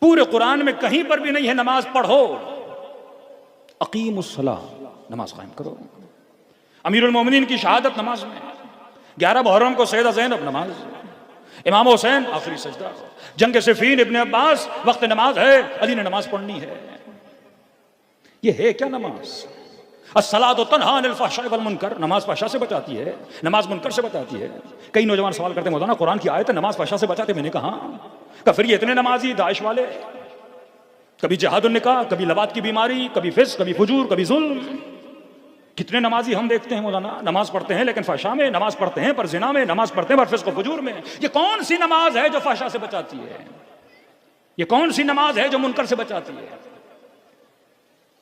पूरे कुरान में कहीं पर भी नहीं है नमाज पढ़ो। अकीमुस्सलाह, नमाज कायम करो। अमीरुल मोमिनीन की शहादत नमाज में, 11 मुहर्रम को सैयदा ज़ैनब नमाज, इमाम हुसैन आखिरी सजदा, जंग सिफीन इब्ने अब्बास वक्त नमाज है, अली ने नमाज पढ़नी है। ये है क्या नमाज? अस्सलातु तन्हा अनिल फहशाइ वल मुनकर, नमाज फहशा से बचाती है, नमाज मुनकर से बचाती है। कई नौजवान सवाल करते हैं मौलाना कुरान की आयत है नमाज फहशा से बचाते, मैंने कहा फिर ये इतने नमाजी दाइश वाले, कभी जिहादुन निकाह, कभी लवात की बीमारी, कभी फिस्क, कभी फुजूर, कभी जुल्म। कितने नमाजी हम देखते हैं मौलाना, नमाज पढ़ते हैं लेकिन फहशा में, नमाज पढ़ते हैं पर जिना में, नमाज पढ़ते हैं पर फिस्क फुजूर में। ये कौन सी नमाज है जो फहशा से बचाती है? ये कौन सी नमाज है जो मुनकर से बचाती है?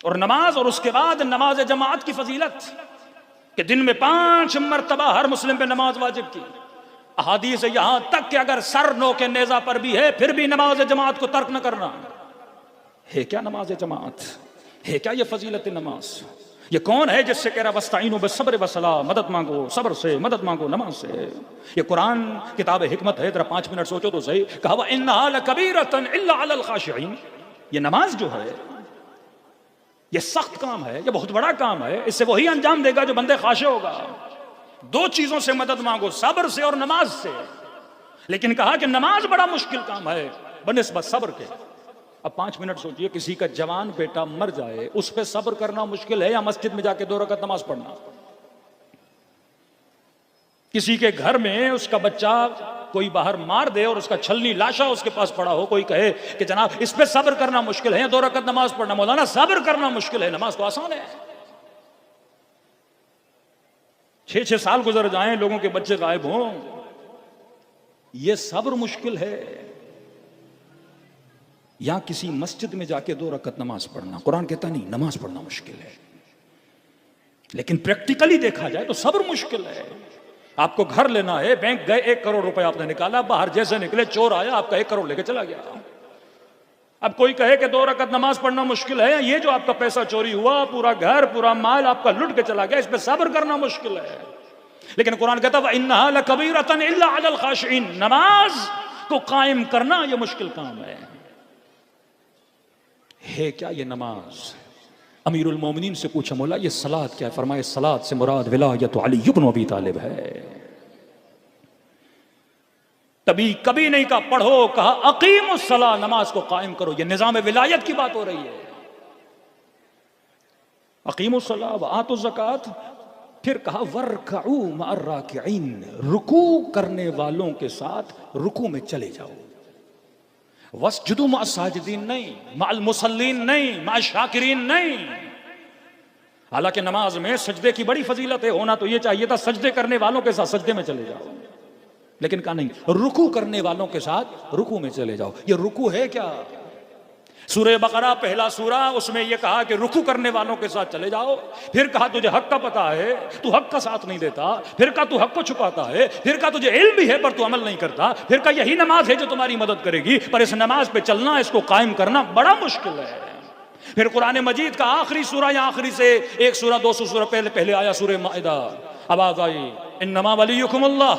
और नमाज, और उसके बाद नमाज जमात की फजीलत कि दिन में 5 मरतबा हर मुस्लिम पे नमाज वाजिब की। अहादीस है यहां तक कि अगर सर नो के नेजा पर भी है फिर भी नमाज जमात को तर्क न करना। है क्या नमाज जमात? है क्या ये फजीलत नमाज? ये कौन है जिससे कह रहा वस्ताइनु बिस्सब्र वस्सला, मदद मांगो सब्र से, मदद मांगो नमाज से? ये कुरान किताब हिकमत है, जरा 5 मिनट सोचो तो सही। कहा इन्नहा लकबीरतन इल्ला अलल खाशिईन, ये नमाज जो है ये सख्त काम है, ये बहुत बड़ा काम है। इससे वही अंजाम देगा जो बंदे खाशे होगा। 2 चीजों से मदद मांगो, सब्र से और नमाज से। लेकिन कहा कि नमाज बड़ा मुश्किल काम है बनिस्बत सब्र के। अब 5 मिनट सोचिए, किसी का जवान बेटा मर जाए, उस पर सब्र करना मुश्किल है या मस्जिद में जाके 2 रकात नमाज पढ़ना? किसी के घर में उसका बच्चा कोई बाहर मार दे और उसका छलनी लाशा उसके पास पड़ा हो, कोई कहे कि जनाब इस पे सब्र करना मुश्किल है या 2 रकात नमाज पढ़ना? मौलाना सब्र करना मुश्किल है, नमाज तो आसान है। 6-6 साल गुजर जाएं, लोगों के बच्चे गायब हों, यह सब्र मुश्किल है। या किसी मस्जिद में जाके 2 रकात नमाज पढ़ना, कुरान कहता नहीं नमाज पढ़ना मुश्किल है, लेकिन प्रैक्टिकली देखा जाए तो सब्र मुश्किल है। आपको घर लेना है, बैंक गए, 1 करोड़ रुपए आपने निकाला, बाहर जैसे निकले चोर आया, आपका 1 करोड़ लेके चला गया। अब कोई कहे कि 2 रकात नमाज पढ़ना मुश्किल है, ये जो आपका पैसा चोरी हुआ, पूरा घर पूरा माल आपका लुट के चला गया, इस पे सब्र करना मुश्किल है। लेकिन कुरान कहता है इन्नहा लकबीरतन इल्ला अलल खाशिईन, नमाज को कायम करना यह मुश्किल काम है क्या ये नमाज? अमीरुल मोमिनीन से पूछा मौला ये सलात क्या है? फरमाए सलात से मुराद विलायत अली इब्न अबी तालिब है। तभी कभी नहीं कहा पढ़ो, कहा अकीमुस्सलाह, नमाज को कायम करो। ये निजाम विलायत की बात हो रही है। अकीमुस्सलाह व आतु ज़कात, फिर कहा वर्कऊ मअर राकिईन, रुकू करने वालों के साथ रुकू में चले जाओ। वस्जुदू मअस साजिदीन नहीं, मअल मुसल्लीन नहीं, मअश शाकिरीन नहीं। हालांकि नमाज में सजदे की बड़ी फजीलत है, होना तो ये चाहिए था सजदे करने वालों के साथ सजदे में चले जाओ, लेकिन कहा नहीं रुकू करने वालों के साथ रुकू में चले जाओ। ये रुकू है क्या? सूरह बकरा पहला सूरा, उसमें यह कहा कि रुकू करने वालों के साथ चले जाओ। फिर कहा तुझे हक का पता है, तू हक का साथ नहीं देता। फिर कहा तू हक को छुपाता है। फिर कहा तुझे इल्म भी है पर तू अमल नहीं करता। फिर कहा यही नमाज है जो तुम्हारी मदद करेगी, पर इस नमाज पे चलना, इसको कायम करना बड़ा मुश्किल है। फिर कुरान मजीद का आखिरी सूरा या आखिरी से 1 सूरा 200 सूरा पहले आया सूरह माइदा, आवाज आई इन्नमा वलियुकुमुल्लाह,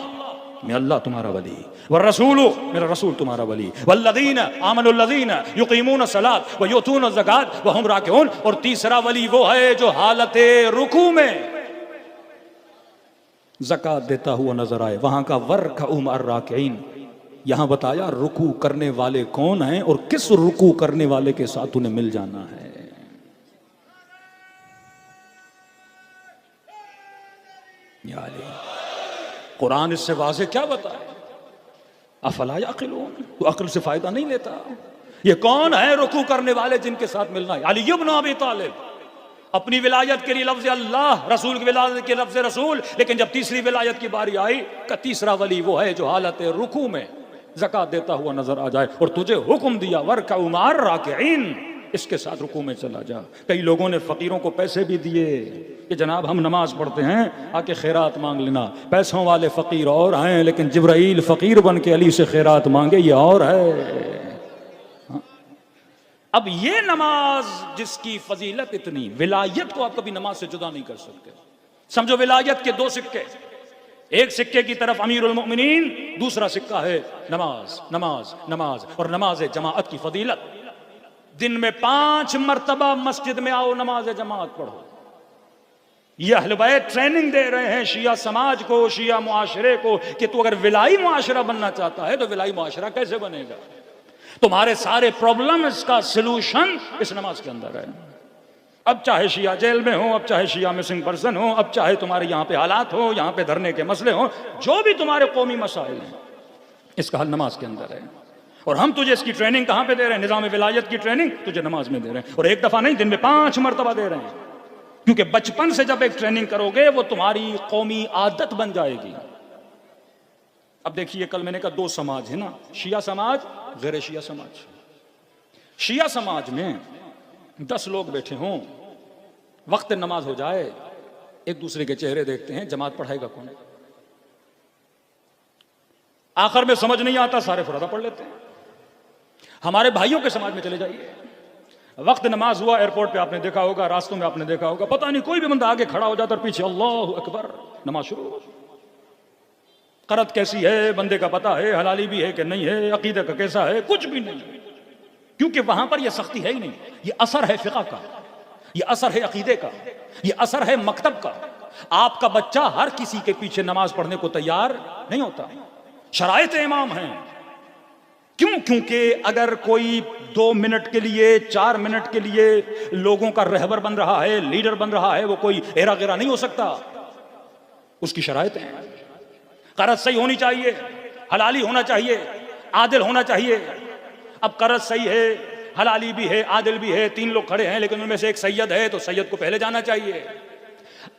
मैं अल्लाह तुम्हारा वली, व रसूलु, मेरा रसूल तुम्हारा वली, वल्लज़ीना आमनुल्लज़ीना युक़ीमून सलात व युतून ज़कात व हुम राकिऊन। और तीसरा वली वो है जो हालते रुकू में ज़कात देता हुआ नजर आए। वहां का वर्कऊ मअर राकिईन, यहां बताया रुकू करने वाले कौन हैं और किस रुकू करने वाले के साथ उन्हें मिल जाना है। कुरान इससे वाज़े क्या बताए? अफला याक़िलून, तो अक्ल से फायदा नहीं लेता? ये कौन है रुकू करने वाले जिनके साथ मिलना है? अली इब्न अबी तालिब, अपनी विलायत के लिए लफ्ज़ अल्लाह, रसूल की विलायत के लफ्ज़ रसूल। लेकिन जब तीसरी विलायत की बारी आई, का तीसरा वली वो है जो हालत रुकू में ज़कात देता हुआ नजर आ जाए और तुझे हुक्म दिया वर्कऊ मअर राकिईन, इसके साथ रुकू में चला जा। कई लोगों ने फकीरों को पैसे भी दिए कि जनाब हम नमाज पढ़ते हैं, आके खैरात मांग लेना। पैसों वाले फकीर और हैं, लेकिन जिब्राइल फकीर बन के अली से खैरात मांगे ये और है। हाँ? अब ये नमाज जिसकी फजीलत इतनी, विलायत को आप कभी नमाज से जुदा नहीं कर सकते। समझो विलायत के 2 सिक्के, एक सिक्के की तरफ अमीरुल मोमिनीन, दूसरा सिक्का है नमाज, नमाज, नमाज और नमाज जमाअत की फजीलत। दिन में 5 मरतबा मस्जिद में आओ, नमाज जमाअत पढ़ो। ये अहले बैत ट्रेनिंग दे रहे हैं शिया समाज को, शिया मुआशरे को, कि तू अगर विलाई मुआशरा बनना चाहता है तो विलाई मुआशरा कैसे बनेगा। तुम्हारे सारे प्रॉब्लम्स का सलूशन इस नमाज के अंदर है। अब चाहे शिया जेल में हो, अब चाहे शिया मिसिंग पर्सन हो, अब चाहे तुम्हारे यहां पे हालात हो, यहां पे धरने के मसले हो, जो भी तुम्हारे कौमी मसाइल हैं, इसका हल नमाज के अंदर है। और हम तुझे इसकी ट्रेनिंग कहां पे दे रहे हैं? निजाम विलायत की ट्रेनिंग तुझे नमाज में दे रहे हैं, और एक दफा नहीं, दिन में 5 मरतबा दे रहे हैं। क्योंकि बचपन से जब एक ट्रेनिंग करोगे वो तुम्हारी कौमी आदत बन जाएगी। अब देखिए, कल मैंने कहा 2 समाज है ना, शिया समाज, गैर शिया समाज। शिया समाज में 10 लोग बैठे हों, वक्त नमाज हो जाए, एक दूसरे के चेहरे देखते हैं, जमात पढ़ाएगा कौन? आखिर में समझ नहीं आता, सारे फुरादा पढ़ लेते हैं। हमारे भाइयों के समाज में चले जाइए, वक्त नमाज हुआ, एयरपोर्ट पे आपने देखा होगा, रास्तों में आपने देखा होगा, पता नहीं कोई भी बंदा आगे खड़ा हो जाता और पीछे अल्लाहु अकबर, नमाज शुरू। करत कैसी है, बंदे का पता है, हलाली भी है कि नहीं है, अकीदे का कैसा है, कुछ भी नहीं, क्योंकि वहां पर यह सख्ती है ही नहीं। यह असर है फिक़ह का, यह असर है अकीदे का, यह असर है मकतब का। आपका बच्चा हर किसी के पीछे नमाज पढ़ने को तैयार नहीं होता। शराइत इमाम हैं। क्यों? क्योंकि अगर कोई 2 मिनट के लिए, 4 मिनट के लिए लोगों का रहबर बन रहा है, लीडर बन रहा है, वो कोई एरा गिरा नहीं हो सकता। उसकी शराइत है, करत सही होनी चाहिए, हलाली होना चाहिए, आदिल होना चाहिए। अब करत सही है, हलाली भी है, आदिल भी है, 3 लोग खड़े हैं, लेकिन उनमें से एक सैयद है, तो सैयद को पहले जाना चाहिए।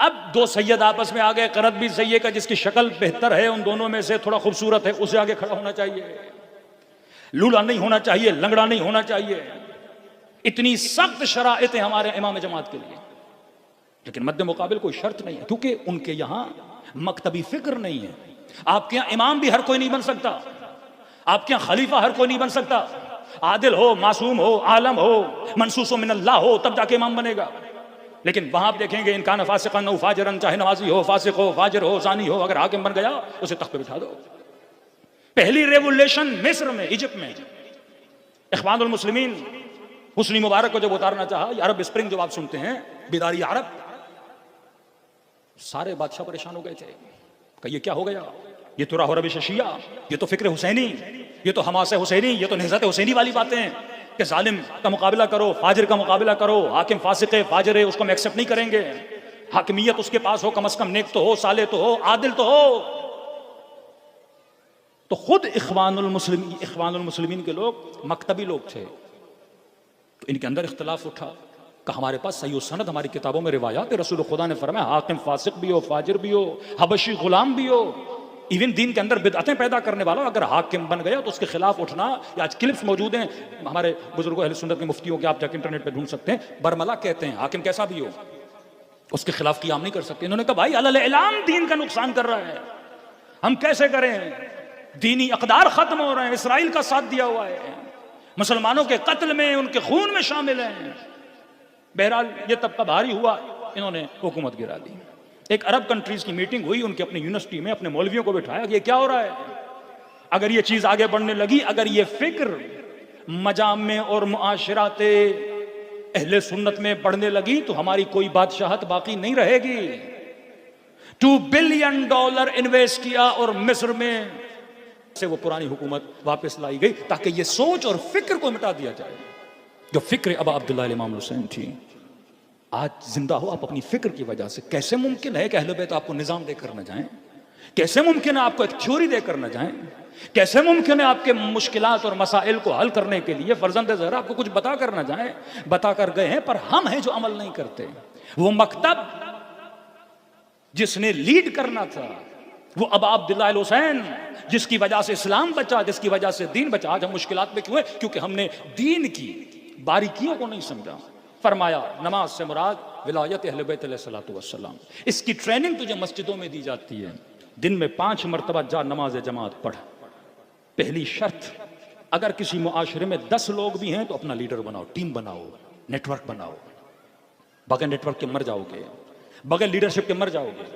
अब 2 सैयद आपस में आ गए, करत भी सही है का जिसकी शक्ल बेहतर है, उन दोनों में से थोड़ा खूबसूरत है, उसे आगे खड़ा होना चाहिए। लूला नहीं होना चाहिए, लंगड़ा नहीं होना चाहिए। इतनी सख्त शराइत है हमारे इमाम जमात के लिए, लेकिन मद्दे मुकाबिल कोई शर्त नहीं है, क्योंकि उनके यहां मकतबी फिक्र नहीं है। आपके यहां इमाम भी हर कोई नहीं बन सकता, आपके यहां खलीफा हर कोई नहीं बन सकता। आदिल हो, मासूम हो, आलम हो, मनसूस मिनल्लाह हो, तब जाके इमाम बनेगा। लेकिन वहां आप देखेंगे, इनकान फासिकन औ फाजिरन, चाहे नमाजी हो, फासिक हो, फाजिर हो, जानी हो, अगर हाकिम बन गया उसे तख्त पे बिठा दो। पहली रेवोल्यूशन मिस्र में, इजिप्ट में, इख्वानुल मुस्लिमीन हुस्नी मुबारक को जब उतारना चाहा, अरब स्प्रिंग जब आप सुनते हैं, बिदारी अरब, सारे बादशाह परेशान हो गए थे कि ये क्या हो गया, ये तो राह रबिश शिया, ये तो फिक्र हुसैनी, ये तो हमास हुसैनी, ये तो नहज़त हुसैनी वाली बातें हैं कि जालिम का मुकाबला करो, फाजिर का मुकाबला करो, हाकिम फासिक है, फाजिर है, उसको हम एक्सेप्ट नहीं करेंगे। हाकिमियत उसके पास हो, कम से कम नेक तो हो, साले तो हो, आदिल तो हो। तो खुद इख्वानुल मुस्लिमीन के लोग मकतबी लोग थे, तो इनके अंदर इख्तलाफ उठा कि हमारे पास सही सनद हमारी किताबों में रिवायात है, रसूल खुदा ने फरमाया हाकिम फासिक भी हो, फाजिर भी हो, हबशी गुलाम भी हो, इवन दीन के अंदर बिदअतें पैदा करने वाला अगर हाकिम बन गया तो उसके खिलाफ उठना। या आज क्लिप्स मौजूद हैं हमारे बुजुर्गों अहले सुन्नत के मुफ्तियों के, आप जाकर इंटरनेट पे ढूंढ सकते हैं। बरमला कहते हैं हाकिम कैसा भी हो, उसके खिलाफ क़ियाम नहीं कर सकते। इन्होंने कहा भाई अलल इलाम दीन का नुकसान कर रहा है, हम कैसे करें, दीनी अक़दार खत्म हो रहे हैं, इसराइल का साथ दिया हुआ है, मुसलमानों के कत्ल में, उनके खून में शामिल हैं। बहरहाल ये तबका भारी हुआ, इन्होंने हुकूमत गिरा दी। एक अरब कंट्रीज की मीटिंग हुई, उनके अपनी यूनिवर्सिटी में अपने मौलवियों को बिठाया कि ये क्या हो रहा है, अगर ये चीज आगे बढ़ने लगी, अगर ये फिक्र मजामे और मुआशराते अहले सुन्नत में बढ़ने लगी तो हमारी कोई बादशाहत बाकी नहीं रहेगी। $2 बिलियन इन्वेस्ट किया और मिस्र में से वो पुरानी हुकूमत वापस लाई गई ताकि ये सोच और फिक्र को मिटा दिया जाए। जो फिक्र अबा अब्दुल्लाह इमाम हुसैन थी, आज जिंदा हो आप अपनी फिक्र की वजह से। कैसे मुमकिन है कि अहले बैत आपको निजाम देकर न जाएं, कैसे मुमकिन है आपको एक थ्योरी देकर न जाएं, कैसे मुमकिन है आपके मुश्किलात और मसाइल को हल करने के लिए फर्जंद ज़हरा आपको कुछ बता कर न जाएं। बता कर गए हैं, पर हम हैं जो अमल नहीं करते। वो मकतब जिसने लीड करना था, वो अबा अब्दुल्लाह हुसैन जिसकी वजह से इस्लाम बचा, जिसकी वजह से दीन बचा। आज हम मुश्किलात में क्यों है? क्योंकि हमने दीन की बारीकियों को नहीं समझा। फरमाया नमाज से मुराद विलायत अहले बैत अलैहिस्सलातु वस्सलाम। इसकी ट्रेनिंग तुझे मस्जिदों में दी जाती है। दिन में 5 मरतबा जा नमाज जमात पढ़। पहली शर्त, अगर किसी मुआशरे में 10 लोग भी हैं तो अपना लीडर बनाओ, टीम बनाओ, नेटवर्क बनाओ। बगैर नेटवर्क के मर जाओगे, बगैर लीडरशिप के मर जाओगे।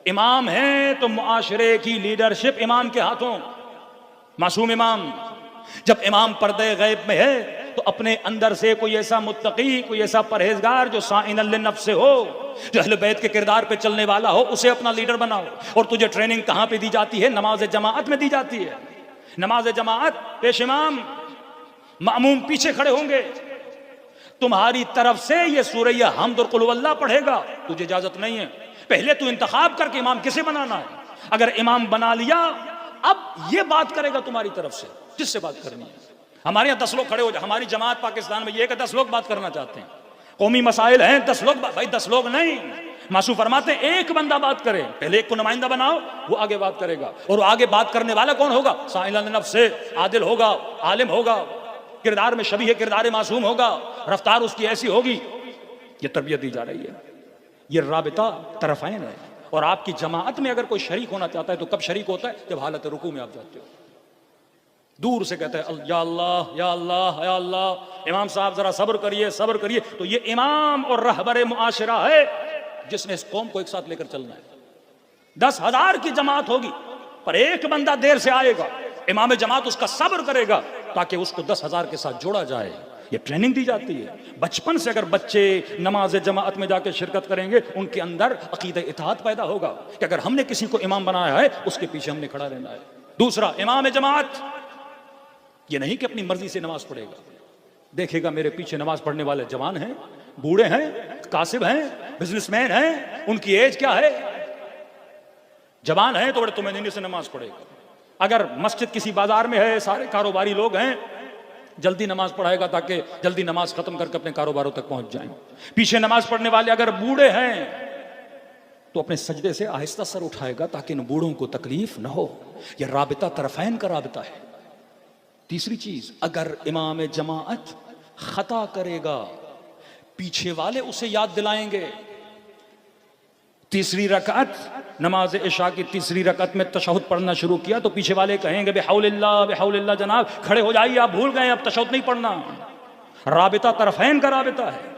इमाम है तो मुआशरे की लीडरशिप इमाम के हाथों। मासूम इमाम, जब इमाम पर्दे गैब में है तो अपने अंदर से कोई ऐसा मुत्तकी, कोई ऐसा परहेजगार जो साइन नफ्स से हो, जो अहले बैत के किरदार पे चलने वाला हो, उसे अपना लीडर बनाओ। और तुझे ट्रेनिंग कहां पे दी जाती है? नमाज जमाअत में दी जाती है। नमाज जमाअत, पेश इमाम, मामूम पीछे खड़े होंगे, तुम्हारी तरफ से ये सूरह हम्द और कुल हुवल्लाह पढ़ेगा। तुझे इजाजत नहीं है, पहले तू इंतखाब करके इमाम किसे बनाना है। अगर इमाम बना लिया, अब ये बात करेगा तुम्हारी तरफ से जिससे बात करनी है। हमारे यहाँ 10 लोग खड़े हो जाए, हमारी जमात पाकिस्तान में ये कि 10 लोग बात करना चाहते हैं, कौमी मसाइल हैं, 10 लोग, भाई 10 लोग नहीं, मासूम फरमाते एक बंदा बात करे, पहले एक को नुमाइंदा बनाओ, वो आगे बात करेगा। और आगे बात करने वाला कौन होगा? साइलन नफ्स से, आदिल होगा, आलिम होगा, किरदार में शबीह किरदार मासूम होगा, रफ्तार उसकी ऐसी होगी। ये तरबियत दी जा रही है, ये राबिता तरफ़ैन है। और आपकी जमाअत में अगर कोई शरीक होना चाहता है तो कब शरीक होता है? जब हालत रुकू में आप जाते हो, दूर से कहते हैं या अल्लाह या अल्लाह या अल्लाह, इमाम साहब जरा सब्र करिए सब्र करिए। तो ये इमाम और रहबर मुआशरा है जिसने इस कौम को एक साथ लेकर चलना है। 10,000 की जमात होगी पर एक बंदा देर से आएगा, इमाम जमात उसका सब्र करेगा ताकि उसको 10,000 के साथ जोड़ा जाए। ये ट्रेनिंग दी जाती है बचपन से। अगर बच्चे नमाज जमाअत में जाकर शिरकत करेंगे, उनके अंदर अकीदा इत्तेहाद पैदा होगा कि अगर हमने किसी को इमाम बनाया है उसके पीछे हमने खड़ा रहना है। दूसरा, इमाम जमात ये नहीं कि अपनी मर्जी से नमाज पढ़ेगा, देखेगा मेरे पीछे नमाज पढ़ने वाले जवान हैं, बूढ़े हैं, कासिब हैं, बिजनेसमैन हैं, उनकी एज क्या है, जवान है तो बड़े तुमअनीने से नमाज पढ़ेगा। अगर मस्जिद किसी बाजार में है, सारे कारोबारी लोग हैं, जल्दी नमाज पढ़ाएगा ताकि जल्दी नमाज खत्म करके अपने कारोबारों तक पहुंच जाएं। पीछे नमाज पढ़ने वाले अगर बूढ़े हैं तो अपने सजदे से आहिस्ता सर उठाएगा ताकि इन बूढ़ों को तकलीफ न हो। यह राबिता तरफ़ैन का राबिता है। तीसरी चीज, अगर इमाम जमाअत खता करेगा, पीछे वाले उसे याद दिलाएंगे। तीसरी रकात, नमाज इशा की तीसरी रकात में तशहुद पढ़ना शुरू किया तो पीछे वाले कहेंगे बेहौलिल्लाह बेहौलिल्लाह, जनाब खड़े हो जाइए, आप भूल गए, अब तशहुद नहीं पढ़ना। राबिता तरफ़ैन का राबिता है।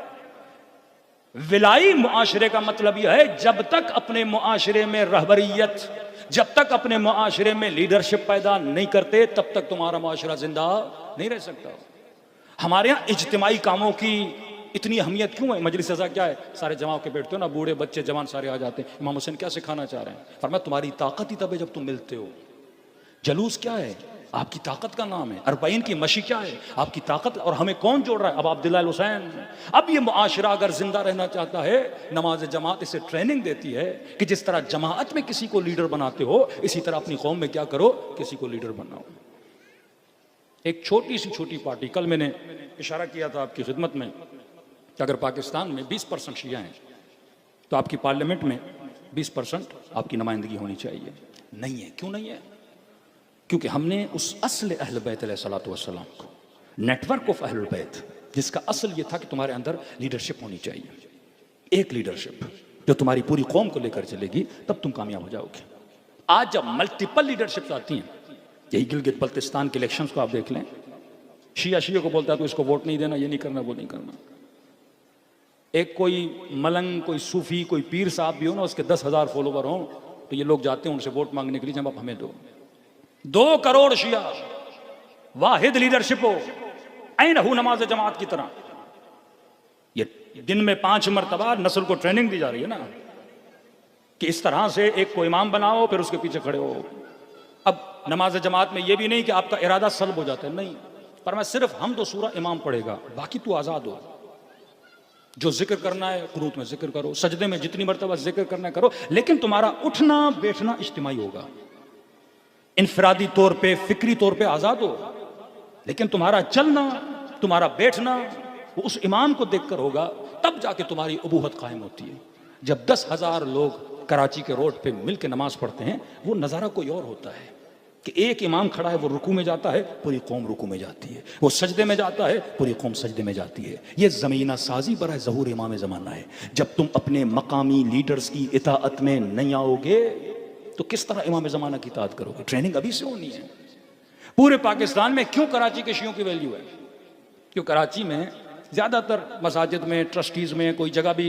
विलाई मुआशरे का मतलब यह है, जब तक अपने मुआशरे में रहबरियत, जब तक अपने मुआशरे में लीडरशिप पैदा नहीं करते, तब तक तुम्हारा मुआशरा जिंदा नहीं रह सकता। हमारे यहाँ इज्तिमाई कामों की इतनी अहमियत क्यों है? मजलिस सज़ा क्या है? सारे जमा के बैठते हो ना, बूढ़े बच्चे जवान सारे आ जाते हैं। इमाम हुसैन क्या सिखाना चाह रहे हैं? फरमाया तुम्हारी ताकत ही तब है जब तुम मिलते हो। जलूस क्या है? आपकी ताकत का नाम है। अरबाइन की मशी क्या है? आपकी ताकत। और हमें कौन जोड़ रहा है? अब अब्दुल्लाह हुसैन। अब ये मुआशरा अगर जिंदा रहना चाहता है, नमाज जमात इसे ट्रेनिंग देती है कि जिस तरह जमात में किसी को लीडर बनाते हो, इसी तरह अपनी कौम में क्या करो, किसी को लीडर बनाओ। एक छोटी सी छोटी पार्टी, कल मैंने इशारा किया था आपकी खिदमत में कि अगर पाकिस्तान में 20% शिया हैं तो आपकी पार्लियामेंट में 20% आपकी नुमाइंदगी होनी चाहिए। नहीं है। क्यों नहीं है? क्योंकि हमने उस असल अहले बैत अलैहिस्सलातु वस्सलाम को, नेटवर्क ऑफ अहले बैत, जिसका असल ये था कि तुम्हारे अंदर लीडरशिप होनी चाहिए, एक लीडरशिप जो तुम्हारी पूरी कौम को लेकर चलेगी, तब तुम कामयाब हो जाओगे। आज जब मल्टीपल लीडरशिप्स आती हैं, यही गिलगित बल्तिस्तान के इलेक्शंस को आप देख लें, शिया को बोलता है तो इसको वोट नहीं देना, ये नहीं करना, वो नहीं करना। एक कोई मलंग, कोई सूफी, कोई पीर साहब भी हो ना, उसके 10,000 फॉलोवर हों तो ये लोग जाते हैं उनसे वोट मांगने के लिए, जब आप हमें दो। 2 करोड़ शिया, वाहिद लीडरशिप हो, ऐन हु नमाज जमात की तरह। ये दिन में 5 मरतबा नस्ल को ट्रेनिंग दी जा रही है ना, कि इस तरह से एक को इमाम बनाओ फिर उसके पीछे खड़े हो। अब नमाज जमात में ये भी नहीं कि आपका इरादा सल्ब हो जाता है, नहीं, पर मैं सिर्फ हम तो सूरा इमाम पढ़ेगा, बाकी तू आज़ाद हो। जो जिक्र करना है कुनूत में जिक्र करो, सजदे में जितनी मरतबा जिक्र करना है करो, लेकिन तुम्हारा उठना बैठना इज्तिमाई होगा। इनफरादी तौर पे, फिक्री तौर पे आज़ाद हो, लेकिन तुम्हारा चलना, तुम्हारा बैठना वो उस इमाम को देखकर होगा, तब जाके तुम्हारी अबूहत कायम होती है। जब 10,000 लोग कराची के रोड पे मिल के नमाज पढ़ते हैं, वो नज़ारा कोई और होता है कि एक इमाम खड़ा है, वो रुकू में जाता है, पूरी कौम रुकू में जाती है, वो सजदे में जाता है, पूरी कौम सजदे में जाती है। ये ज़मीना साजी बराए ज़हूर इमाम ज़माना है। जब तुम अपने मकामी लीडर्स की इताअत में नहीं आओगे तो किस तरह इमाम ज़माना की इताअत करोगे? ट्रेनिंग अभी से होनी है। पूरे पाकिस्तान में क्यों कराची के शियों की वैल्यू है? क्यों कराची में ज़्यादातर मसाजिद में, ट्रस्टीज़ में, कोई जगह भी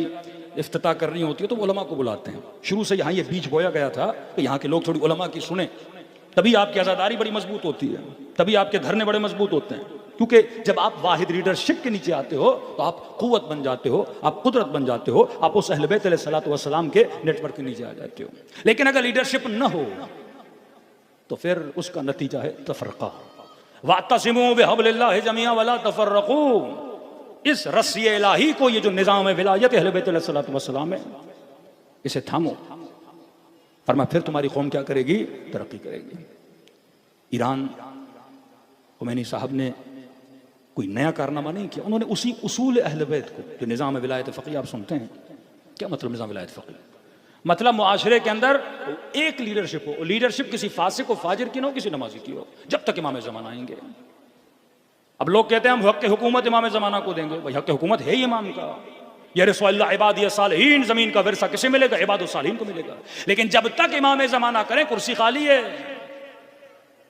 इफ्तिताह करनी होती है तो वो उलमा को बुलाते हैं। शुरू से यहाँ ये बीज बोया गया था कि यहाँ के लोग थोड़ी उलमा की सुने, तभी आपकी आज़ादारी बड़ी मजबूत होती है, तभी आपके धरने बड़े मजबूत होते हैं। क्योंकि जब आप वाहिद लीडरशिप के नीचे आते हो तो आप कुव्वत बन जाते हो, आप कुदरत बन जाते हो, आप उस अहले बैत अलैहिस्सलातु वस्सलाम के नेटवर्क के नीचे आ जाते हो। लेकिन अगर लीडरशिप न हो तो फिर उसका नतीजा है तफरका। वातसिमू बिहब्लिल्लाहि जमीअन वला तफर्रकू। इस रस्सी इलाही को, ये जो निजाम है विलायत अहले बैत अलैहिस्सलातु वस्सलाम है, इसे थामो। फरमा फिर तुम्हारी कौम क्या करेगी? तरक्की करेगी। ईरान खुमैनी साहब ने कोई नया कारनामा नहीं किया, उन्होंने उसी उसूल अहले बैत को, जो निज़ाम विलायत फ़क़ीह आप सुनते हैं, क्या मतलब निज़ाम विलायत फ़क़ीह? मतलब मुआशरे के अंदर एक लीडरशिप हो, लीडरशिप किसी फासिक व फाजिर की ना हो, किसी नमाजी की हो, जब तक इमाम ज़माना आएंगे। अब लोग कहते हैं हम हक़ हुकूमत इमाम ज़माना को देंगे, भाई हक़ हुकूमत है ही इमाम का। यरसुल्लाह इबादी सालिहीन, ज़मीन का विरसा किसे मिलेगा? इबादुस सालिहीन को मिलेगा। लेकिन जब तक इमाम ज़माना करें कुर्सी खाली है।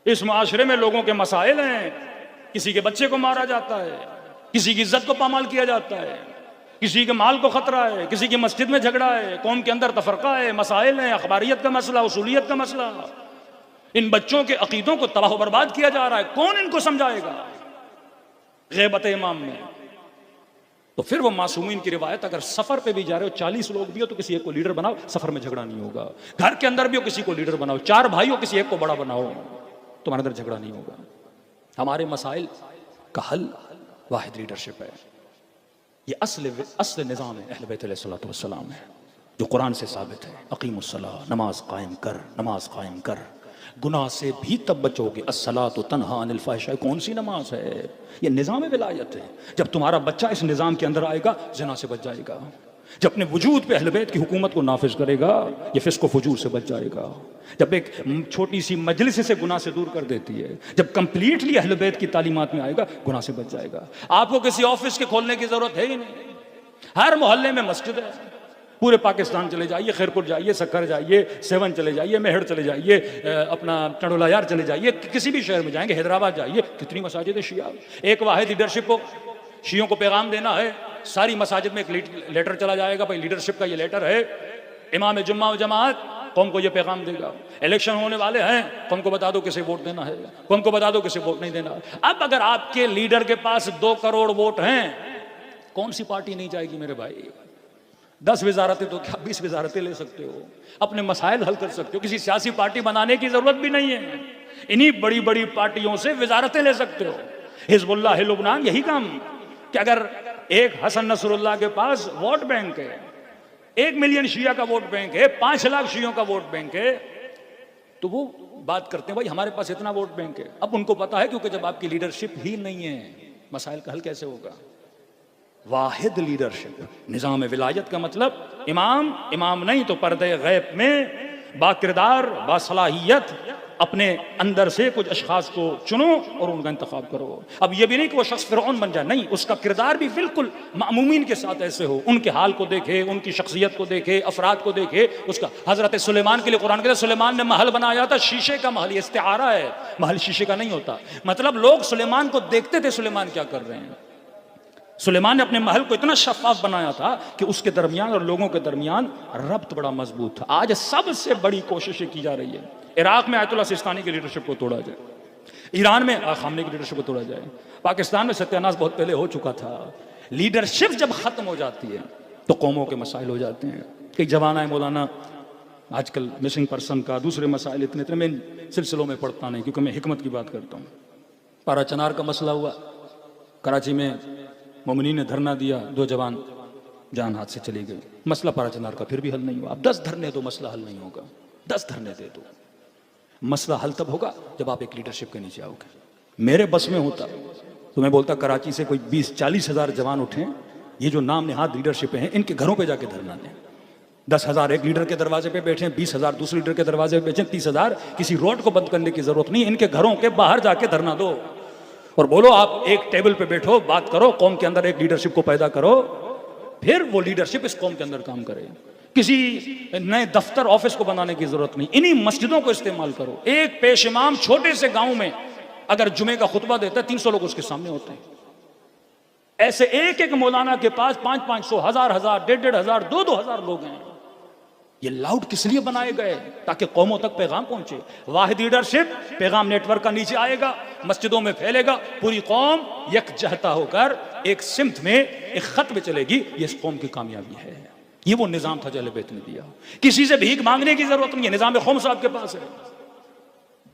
इस मुआशरे में लोगों के मसाइल हैं, किसी के बच्चे को मारा जाता है, किसी की इज्जत को पामाल किया जाता है, किसी के माल को खतरा है, किसी की मस्जिद में झगड़ा है, कौम के अंदर तफरका है, मसाइल हैं, अखबारियत का मसला, उसूलियत का मसला। इन बच्चों के अकीदों को तबाह बर्बाद किया जा रहा है, कौन इनको समझाएगा? ग़ैबत इमाम में तो फिर वो मासूमीन की रिवायत, अगर सफर पे भी जा रहे हो, 40 लोग भी हो तो किसी एक को लीडर बनाओ, सफर में झगड़ा नहीं होगा। घर के अंदर भी हो, किसी को लीडर बनाओ, 4 भाई हो, किसी एक को बड़ा बनाओ, तुम्हारे अंदर झगड़ा नहीं होगा। हमारे मसाइल का हल वाहिद लीडरशिप है। ये असल निज़ाम है अहले बैत अलैहिस्सलातु वस्सलाम है, जो कुरान से साबित है। अक़ीमुस्सलाह, नमाज कायम कर, नमाज कायम कर, गुनाह से भी तब बचोगे। अस्सलातु तन्हा अनिल फ़ाहिशा, कौन सी नमाज है? ये निज़ाम विलायत है। जब तुम्हारा बच्चा इस निज़ाम के अंदर आएगा, ज़िना से बच जाएगा। जब अपने वजूद पे अहले बैत की हुकूमत को नाफिज करेगा, ये फिस्क व फुजूर से बच जाएगा। जब एक छोटी सी मजलिस से गुनाह से दूर कर देती है, जब कंप्लीटली अहले बैत की तालीमात में आएगा, गुनाह से बच जाएगा। आपको किसी ऑफिस के खोलने की जरूरत है ही नहीं। हर मोहल्ले में मस्जिद है। पूरे पाकिस्तान चले जाइए, खैरपुर जाइए, सक्कर जाइए, सेवन चले जाइए, मेहड़ चले जाइए, अपना टंडोलायार चले जाइए, किसी भी शहर में जाएंगे, हैदराबाद जाइए, कितनी मसाजिद है शिया। एक वाहिद लीडरशिप को, शियों को पैगाम देना है, सारी मसाजिद में एक लेटर चला जाएगा, भाई लीडरशिप का ये लेटर है, इमाम जुम्मा व जमात कौम को ये पैगाम देगा। इलेक्शन होने वाले हैं, कौन को बता दो किसे वोट देना है, कौन को बता दो किसे वोट नहीं देना। अब अगर आपके लीडर के पास 2 करोड़ वोट हैं, कौन सी पार्टी नहीं जाएगी मेरे भाई? 10 वजारतें तो क्या 20 वजारतें ले सकते हो, अपने मसाइल हल कर सकते हो। किसी सियासी पार्टी बनाने की जरूरत भी नहीं है, इन्हीं बड़ी बड़ी पार्टियों से वजारतें ले सकते हो। हिजबुल्लाह लुबनान यही काम, कि अगर एक हसन नसरुल्लाह के पास वोट बैंक है, 1 मिलियन शिया का वोट बैंक है, 5 लाख शियों का वोट बैंक है, तो वो बात करते हैं भाई हमारे पास इतना वोट बैंक है। अब उनको पता है, क्योंकि जब आपकी लीडरशिप ही नहीं है, मसाइल का हल कैसे होगा? वाहिद लीडरशिप, निज़ाम विलायत का मतलब इमाम नहीं तो पर्दे गैब में बाकिरदार बासलाहियत अपने अंदर से कुछ अशखास को चुनो और उनका इंतखाब करो। अब यह भी नहीं कि वो शख्स फिरौन बन जाए, नहीं, उसका किरदार भी बिल्कुल मामूमीन के साथ ऐसे हो, उनके हाल को देखे, उनकी शख्सियत को देखे, अफराद को देखे। उसका हजरत सुलेमान के लिए कुरान कहता है सुलेमान ने महल बनाया था, शीशे का महल, ये इस्तिआरा है, महल शीशे का नहीं होता। मतलब लोग सुलेमान को देखते थे, सुलेमान क्या कर रहे हैं। सुलेमान ने अपने महल को इतना शफाफ बनाया था कि उसके दरमियान और लोगों के दरमियान रब्त बड़ा मजबूत था। आज सबसे बड़ी कोशिशें की जा रही है, इराक में आयतुल्लाह सिस्तानी की लीडरशिप को तोड़ा जाए, ईरान में खामनी की लीडरशिप को तोड़ा जाए, पाकिस्तान में सत्यानाश बहुत पहले हो चुका था। लीडरशिप जब खत्म हो जाती है तो कौमों के मसाइल हो जाते हैं। कई जमाना है मौलाना आजकल मिसिंग पर्सन का, दूसरे मसाइल इतने मैं इन सिलसिलों में पढ़ता नहीं, क्योंकि मैं हिकमत की बात करता हूँ। पारा चनार का मसला हुआ, कराची में मोमिनीन ने धरना दिया, 2 जवान जान हाथ से चली गई। मसला पारा चनार का फिर भी हल नहीं हुआ। अब 10 धरने दो, मसला हल नहीं होगा। 10 धरने दे दो, मसला हल तब होगा जब आप एक लीडरशिप के नीचे आओगे। मेरे बस में होता तो मैं बोलता कराची से कोई 20-40 हज़ार जवान उठें, ये जो नाम निहाद लीडरशिप हैं इनके घरों पे जाके धरना दें। 10,000 एक लीडर के दरवाजे पे बैठे, 20,000 दूसरे लीडर के दरवाजे पे बैठे, 30,000 किसी रोड को बंद करने की जरूरत नहीं, इनके घरों के बाहर जाके धरना दो और बोलो आप एक टेबल पे बैठो, बात करो, कौम के अंदर एक लीडरशिप को पैदा करो, फिर वो लीडरशिप इस कौम के अंदर काम करे। किसी नए दफ्तर ऑफिस को बनाने की जरूरत नहीं, इन्हीं मस्जिदों को इस्तेमाल करो। एक पेश इमाम छोटे से गांव में अगर जुमे का खुतबा देता है 300 लोग उसके सामने होते हैं। ऐसे एक एक मौलाना के पास 500, 1000, 1500, 2000 लोग हैं। ये लाउड किस लिए बनाए गए? ताकि कौमों तक पैगाम पहुंचे। वाहिद लीडरशिप, पैगाम नेटवर्क का नीचे आएगा, मस्जिदों में फैलेगा, पूरी कौम यकजहता होकर एक सिमत में, एक खत में चलेगी। ये इस कौम की कामयाबी है। ये वो निजाम था जो अहले बैत ने दिया। किसी से भीख मांगने की जरूरत नहीं है, निजाम खुम्स आपके पास है।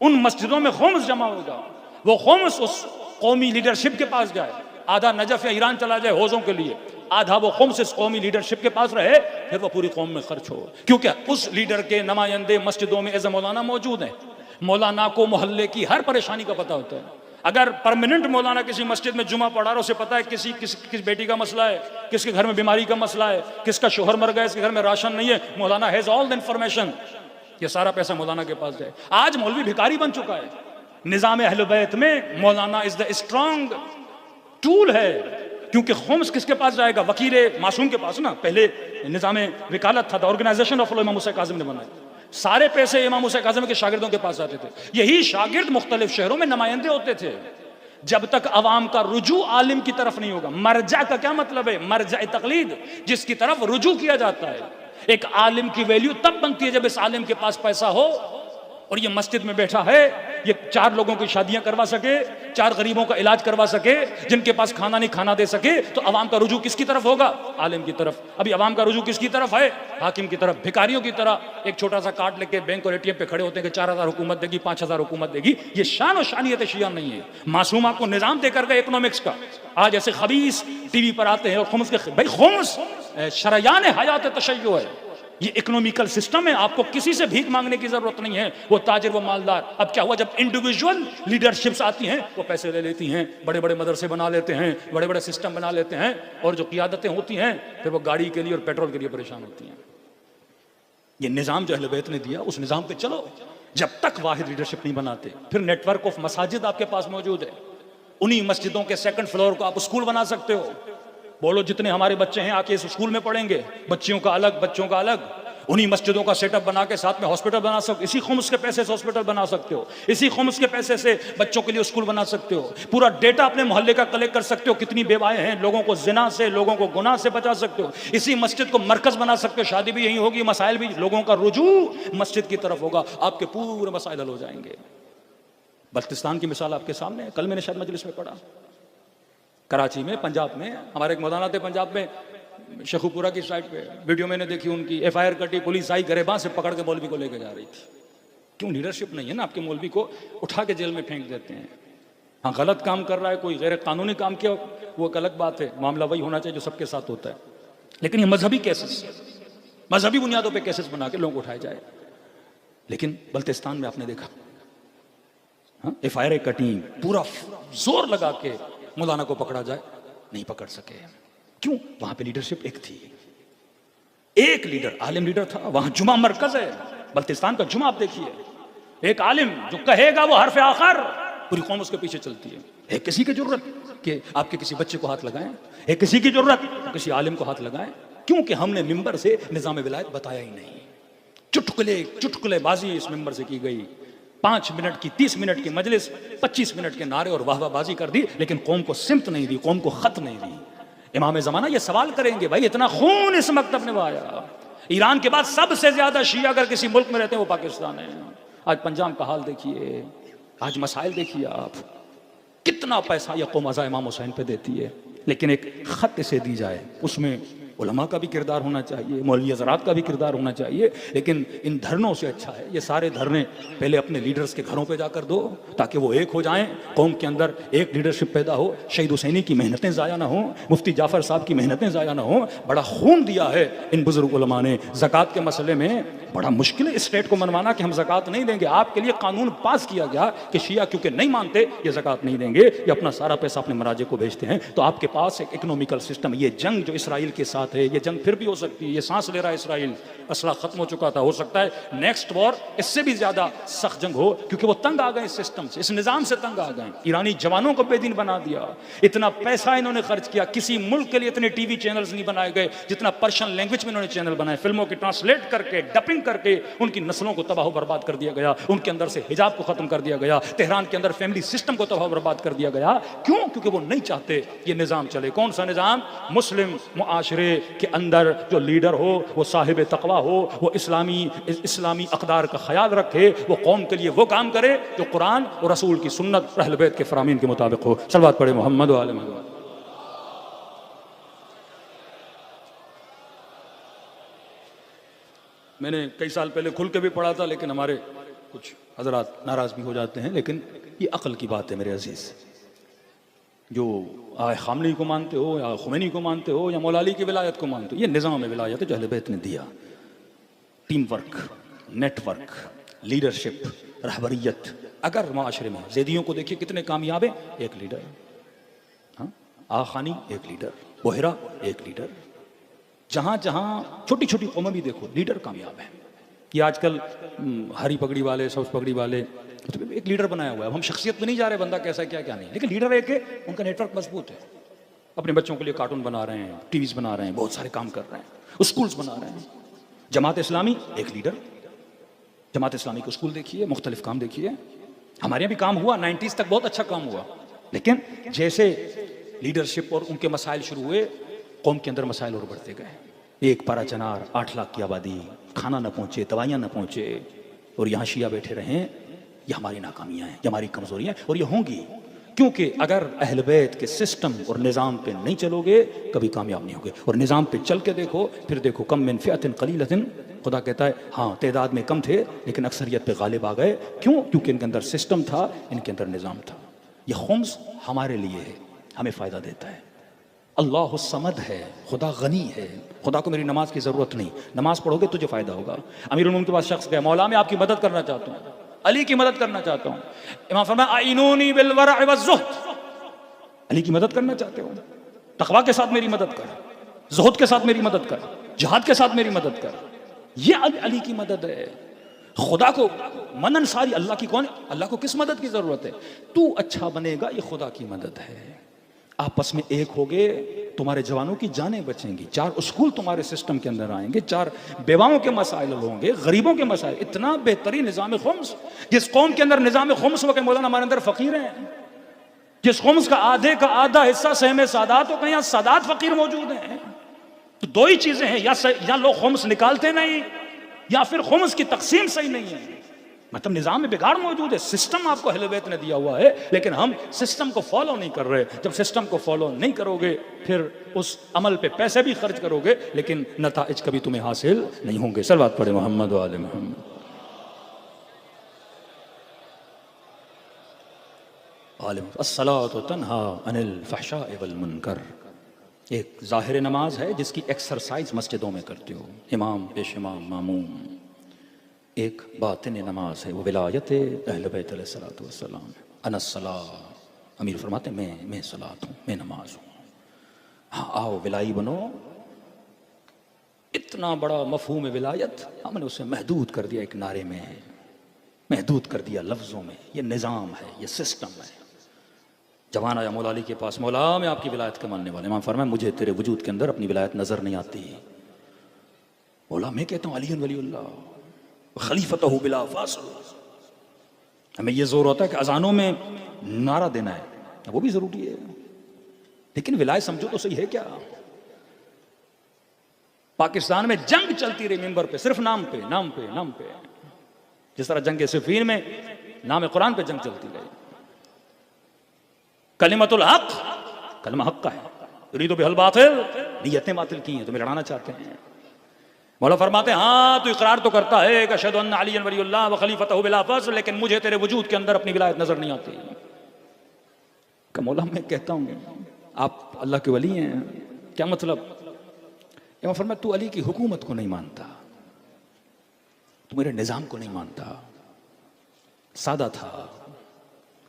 उन मस्जिदों में खुम्स जमा होगा, वो खुम्स उस कौमी लीडरशिप के पास जाए। आधा नजफ या ईरान चला जाए हौजों के लिए, आधा वो खुम्स इस कौमी लीडरशिप के पास रहे, फिर वो पूरी कौम में खर्च हो। क्योंकि उस लीडर के नुमाइंदे मस्जिदों में एज ए मौलाना मौजूद हैं। मौलाना को मोहल्ले की हर परेशानी का पता होता है। अगर परमानेंट मौलाना किसी मस्जिद में जुमा पढ़ा रहा, उसे पता है किस बेटी का मसला है, किसके घर में बीमारी का मसला है, किसका शोहर मर गया, इसके घर में राशन नहीं है। मौलाना हैज ऑल द इंफॉर्मेशन। ये सारा पैसा मौलाना के पास जाए। आज मौलवी भिखारी बन चुका है। निजाम अहले बैत में मौलाना इज द स्ट्रॉन्ग टूल है। क्योंकि खुम्स किसके पास जाएगा? वकील मासूम के पास ना। पहले निजाम विकालत था, द ऑर्गेनाइजेशन ऑफ इमाम हुसैन काज़िम ने बनाया। सारे पैसे इमाम हुसैन काज़िम के शागिर्दों के पास आते थे। यही शागिर्द मुख्तलिफ शहरों में नुमाइंदे होते थे। जब तक अवाम का रुजू आलिम की तरफ नहीं होगा। मरजा का क्या मतलब है? मरजा तकलीद, जिसकी तरफ रुजू किया जाता है। एक आलिम की वैल्यू तब बनती है जब इस आलिम के पास पैसा हो और ये मस्जिद में बैठा है, ये 4 लोगों की शादियां करवा सके, 4 गरीबों का इलाज करवा सके, जिनके पास खाना नहीं खाना दे सके, तो अवाम का रुजू किसकी तरफ होगा? आलिम की तरफ। अभी अवाम का रुजू किसकी तरफ है? हाकिम की तरफ। भिखारियों की तरह एक छोटा सा कार्ड लेके बैंक और एटीएम पे खड़े होते हैं कि 4000 हुकूमत देगी, 5000 हुकूमत देगी। ये शान और शानियत शिया नहीं है। मासूम आपको निजाम देकर गए इकोनॉमिक्स का। आज ऐसे खबीस टीवी पर आते हैं और खुम्स के, भाई खुम्स शरयान हयात तशय्यो है। ये इकोनॉमिकल सिस्टम है। आपको किसी से भीख मांगने की जरूरत नहीं है। वो ताजिर, वो मालदार। अब क्या हुआ? जब इंडिविजुअल लीडरशिप्स आती हैं, वो पैसे ले लेती हैं, बड़े बड़े मदरसे बना लेते हैं, बड़े बड़े सिस्टम बना लेते हैं, और जो क़ियादतें होती हैं फिर वो गाड़ी के लिए और पेट्रोल के लिए परेशान होती हैं। ये निज़ाम जो अहले बैत ने दिया, उस निज़ाम पे चलो। जब तक वाहिद लीडरशिप नहीं बनाते, फिर नेटवर्क ऑफ मसाजिद आपके पास मौजूद है। उन्हीं मस्जिदों के 2nd फ्लोर को आप स्कूल बना सकते हो। बोलो जितने हमारे बच्चे हैं आके इस स्कूल में पढ़ेंगे, बच्चियों का अलग, बच्चों का अलग। उन्हीं मस्जिदों का सेटअप बना के साथ में हॉस्पिटल बना सकते हो। इसी खुम्स के पैसे से हॉस्पिटल बना सकते हो। इसी खुम्स के पैसे से बच्चों के लिए स्कूल बना सकते हो। पूरा डेटा अपने मोहल्ले का कलेक्ट कर सकते हो, कितनी बेवाएं हैं, लोगों को जिना से, लोगों को गुनाह से बचा सकते हो। इसी मस्जिद को मरकज बना सकते हो, शादी भी यही होगी, मसाइल भी, लोगों का रुजू मस्जिद की तरफ होगा, आपके पूरे मसाइल हल हो जाएंगे। बल्तिस्तान की मिसाल आपके सामने है। कल मैंने शायद मजलिस में पढ़ा, कराची में, पंजाब में, हमारे एक मौलाना थे पंजाब में, शेखुपुरा की साइड पे वीडियो मैंने देखी उनकी। FIR कटी, पुलिस आई, गरेबां से पकड़ के मौलवी को लेके जा रही थी। क्यों? लीडरशिप नहीं है ना। आपके मौलवी को उठा के जेल में फेंक देते हैं। हाँ, गलत काम कर रहा है कोई, गैर कानूनी काम किया, वो एक अलग बात है। मामला वही होना चाहिए जो सबके साथ होता है। लेकिन ये मजहबी केसेस, मजहबी बुनियादों पर केसेस बना के लोगों को उठाए जाए। लेकिन बल्तिस्तान में आपने देखा, FIR कटी, पूरा जोर लगा के मौलाना को पकड़ा जाए, नहीं पकड़ सके। क्यों? वहां पे लीडरशिप एक थी, एक लीडर, आलिम लीडर था। वहां जुमा मरकज है। बल्तिस्तान का जुमा आप देखिए, एक आलिम जो कहेगा वो हरफ आखिर, पूरी कौम उसके पीछे चलती है। है किसी की जरूरत कि आपके किसी बच्चे को हाथ लगाएं? है किसी की जरूरत किसी आलिम को हाथ लगाएं? क्योंकि हमने मिंबर से निजाम विलायत बताया ही नहीं। चुटकुलेबाजी इस मिंबर से की गई। 5 मिनट की, 30 मिनट की मजलिस, 25 मिनट के नारे और वाहवाहबाजी कर दी, लेकिन कौम को सिमत नहीं दी, कौम को खत नहीं दी। इमाम ज़माना ये सवाल करेंगे, भाई इतना खून इस मकतब ने बहाया। ईरान के बाद सबसे ज्यादा शिया अगर किसी मुल्क में रहते हैं वो पाकिस्तान है। आज पंजाब का हाल देखिए, आज मसाइल देखिए आप, कितना पैसा यह कौम अज़ा इमाम हुसैन पे देती है। लेकिन एक खत इसे दी जाए, उसमें उलमा का भी किरदार होना चाहिए, मौलवी हज़रात का भी किरदार होना चाहिए। लेकिन इन धरनों से अच्छा है ये सारे धरने पहले अपने लीडर्स के घरों पे जाकर दो, ताकि वो एक हो जाएं, कौम के अंदर एक लीडरशिप पैदा हो। शहीद हुसैनी की मेहनतें ज़ाया ना हो, मुफ्ती जाफ़र साहब की मेहनतें ज़ाया ना हो। बड़ा खून दिया है इन बुजुर्ग उलमा ने। ज़कात के मसले में बड़ा मुश्किल है स्टेट को मनवाना कि हम ज़कात नहीं देंगे। आपके लिए कानून पास किया गया कि शिया क्योंकि नहीं मानते ये ज़कात नहीं देंगे, ये अपना सारा पैसा अपने मराजे को भेजते हैं। तो आपके पास एक इकोनॉमिकल सिस्टम, ये जंग जो इसराइल के साथ है, ये जंग फिर भी हो सकती है। ये सांस ले रहा है इसराइल, असला खत्म हो चुका था, हो सकता है नेक्स्ट वॉर इससे भी ज्यादा सख्त जंग हो, क्योंकि वो तंग आ गए इस सिस्टम से, इस निजाम से तंग आ गए। ईरानी जवानों को बेदीन बना दिया, इतना पैसा इन्होंने खर्च किया। किसी मुल्क के लिए इतने टीवी चैनल्स नहीं बनाए गए जितना पर्शियन लैंग्वेज में इन्होंने चैनल बनाए, फिल्मों की ट्रांसलेट करके डबिंग ड्रिंक करके उनकी नस्लों को तबाह बर्बाद कर दिया गया, उनके अंदर से हिजाब को ख़त्म कर दिया गया, तेहरान के अंदर फैमिली सिस्टम को तबाह बर्बाद कर दिया गया। क्यों? क्योंकि वो नहीं चाहते ये निज़ाम चले। कौन सा निज़ाम? मुस्लिम मुआशरे के अंदर जो लीडर हो वो साहिब तक़वा हो, वो इस्लामी अक़दार का ख्याल रखे, वो कौम के लिए वो काम करे जो कुरान और रसूल की सुन्नत अहले बैत के फ़रामीन के मुताबिक हो। सलवात पढ़े मोहम्मद व आले मोहम्मद। मैंने कई साल पहले खुल के भी पढ़ा था, लेकिन हमारे कुछ हजरात नाराज़ भी हो जाते हैं, लेकिन ये अक्ल की बात है मेरे अजीज़। जो खामनी को मानते हो या खुमैनी को मानते हो या मौला अली की विलायत को मानते हो, ये निज़ाम विलायत है जो अहले बैत ने दिया। टीम वर्क, नेटवर्क, लीडरशिप, रहबरियत। अगर माशरे में ज़ैदियों को देखिए कितने कामयाब हैं, एक लीडर। हाँ, आखानी एक लीडर, बोहरा एक लीडर। जहाँ जहाँ छोटी छोटी कौमें भी देखो लीडर कामयाब है। ये आजकल हरी पगड़ी वाले, सब्ज पगड़ी वाले, तो एक लीडर बनाया हुआ है। अब हम शख्सियत में नहीं जा रहे बंदा कैसा क्या क्या नहीं, लेकिन लीडर एक है, उनका नेटवर्क मजबूत है। अपने बच्चों के लिए कार्टून बना रहे हैं, टीवीज बना रहे हैं, बहुत सारे काम कर रहे हैं, स्कूल्स बना रहे हैं। जमात इस्लामी एक लीडर। जमात इस्लामी को स्कूल देखिए, मुख्तलिफ काम देखिए। हमारे यहाँ भी काम हुआ, 90s तक बहुत अच्छा काम हुआ, लेकिन जैसे लीडरशिप और उनके मसाइल शुरू हुए, कौम के अंदर मसाइल और बढ़ते गए। एक पारा चनार, 8 लाख की आबादी, खाना न पहुंचे, दवाइयाँ न पहुंचे, और यहाँ शिया बैठे रहें। ये हमारी नाकामियाँ हैं, ये हमारी कमजोरियाँ हैं, और ये होंगी। क्योंकि अगर अहल बैत के सिस्टम और निज़ाम पे नहीं चलोगे कभी कामयाब नहीं होगे। और निज़ाम पे चल के देखो, फिर देखो कम मिन फ़िअतिन क़लीलतिन, खुदा कहता है हाँ तादाद में कम थे लेकिन अक्सरियत पे गालिब आ गए। क्यों? क्योंकि इनके अंदर सिस्टम था, इनके अंदर निज़ाम था। ये खुम्स हमारे लिए है, हमें फ़ायदा देता है। अल्लाह समद है, खुदा गनी है, खुदा को मेरी नमाज की ज़रूरत नहीं, नमाज पढ़ोगे तुझे फ़ायदा होगा। अमीरुल मोमिनीन के पास शख्स गया, मौला मैं आपकी मदद करना चाहता हूँ, अली की मदद करना चाहता हूँ। इमाम फरमाया आइनूनी बिल वरअ वज़्ज़ुहद, अली की मदद करना चाहते हो, तक़वा के साथ मेरी मदद कर, ज़ुहद के साथ मेरी मदद कर, जिहाद के साथ मेरी मदद कर। ये अली की मदद है। खुदा को मनन सारी अल्लाह की कौन है? अल्लाह को किस मदद की ज़रूरत है? तू अच्छा बनेगा, ये खुदा की मदद है। आपस में एक होगे, तुम्हारे जवानों की जानें बचेंगी, 4 स्कूल तुम्हारे सिस्टम के अंदर आएंगे, 4 बेवाओं के मसाइल होंगे, गरीबों के मसाइल। इतना बेहतरीन निज़ाम खुम्स, जिस कौम के अंदर निज़ाम खुम्स हो के मौलाना हमारे अंदर फ़कीर हैं, जिस खुम्स का आधे का आधा हिस्सा सहमे सादात हो, कहीं यहाँ सादात फ़कीर मौजूद हैं। तो 2 ही चीज़ें हैं, या लोग खुम्स निकालते नहीं, या फिर खुम्स की तकसीम सही नहीं है। मतलब निज़ाम में बिगाड़ मौजूद है। सिस्टम आपको अहले बैत ने दिया हुआ है, लेकिन हम सिस्टम को फॉलो नहीं कर रहे। जब सिस्टम को फॉलो नहीं करोगे, फिर उस अमल पे पैसे भी खर्च करोगे, लेकिन नताइज कभी तुम्हें हासिल नहीं होंगे। सलवात पढ़े मोहम्मद व आले मोहम्मद। अस्सलातु तन्हा अनिल फ़हशाइ वल मुनकर। एक ज़ाहिर नमाज है जिसकी एक्सरसाइज मस्जिदों में करते हो, इमाम पेश इमाम मामूम। एक बातिन नमाज है, वो विलायत अहले बैत अलैहिस्सलातु वस्सलाम। अनस्सला, अमीर फरमाते मैं सलात हूँ, मैं नमाज हूँ। हाँ आओ विलाई बनो। इतना बड़ा मफहूम विलायत हमने उसे महदूद कर दिया, एक नारे में महदूद कर दिया, लफ्ज़ों में। ये निज़ाम है, ये सिस्टम है। जवान आया मौला अली के पास, मौला मैं आपकी विलायत के मानने वाले। इमाम फरमाया मुझे तेरे वजूद के अंदर अपनी विलायत नज़र नहीं आती। मौला मैं कहता हूँ अली वलीउल्लाह खलीफतहु बिला फासिल। हमें ये जोर होता है कि अजानों में नारा देना है, वो भी जरूरी है, लेकिन विलायत समझो तो सही है क्या? पाकिस्तान में जंग चलती रही मिंबर पे, सिर्फ नाम पे नाम पे नाम पे। जिस तरह जंग सिफ़ीन में नाम कुरान पे जंग चलती रही। कलिमतुल हक, कलमा हक का है, युरीदु बिहिल बातिल, नियतें बातिल की हैं, तुम्हें लड़ाना चाहते हैं। मौला फरमाते हैं हाँ तो इकरार तो करता है कि अशहदु अन्ना अलिय्यन वलियुल्लाह व खलीफतहु बिला फासिल, लेकिन मुझे तेरे वजूद के अंदर अपनी विलायत नजर नहीं आती। का मौला मैं कहता हूँ आप अल्लाह के वली हैं, क्या मतलब? इमाम फरमाया तू अली की हुकूमत को नहीं मानता, तू मेरे निज़ाम को नहीं मानता। सादा था,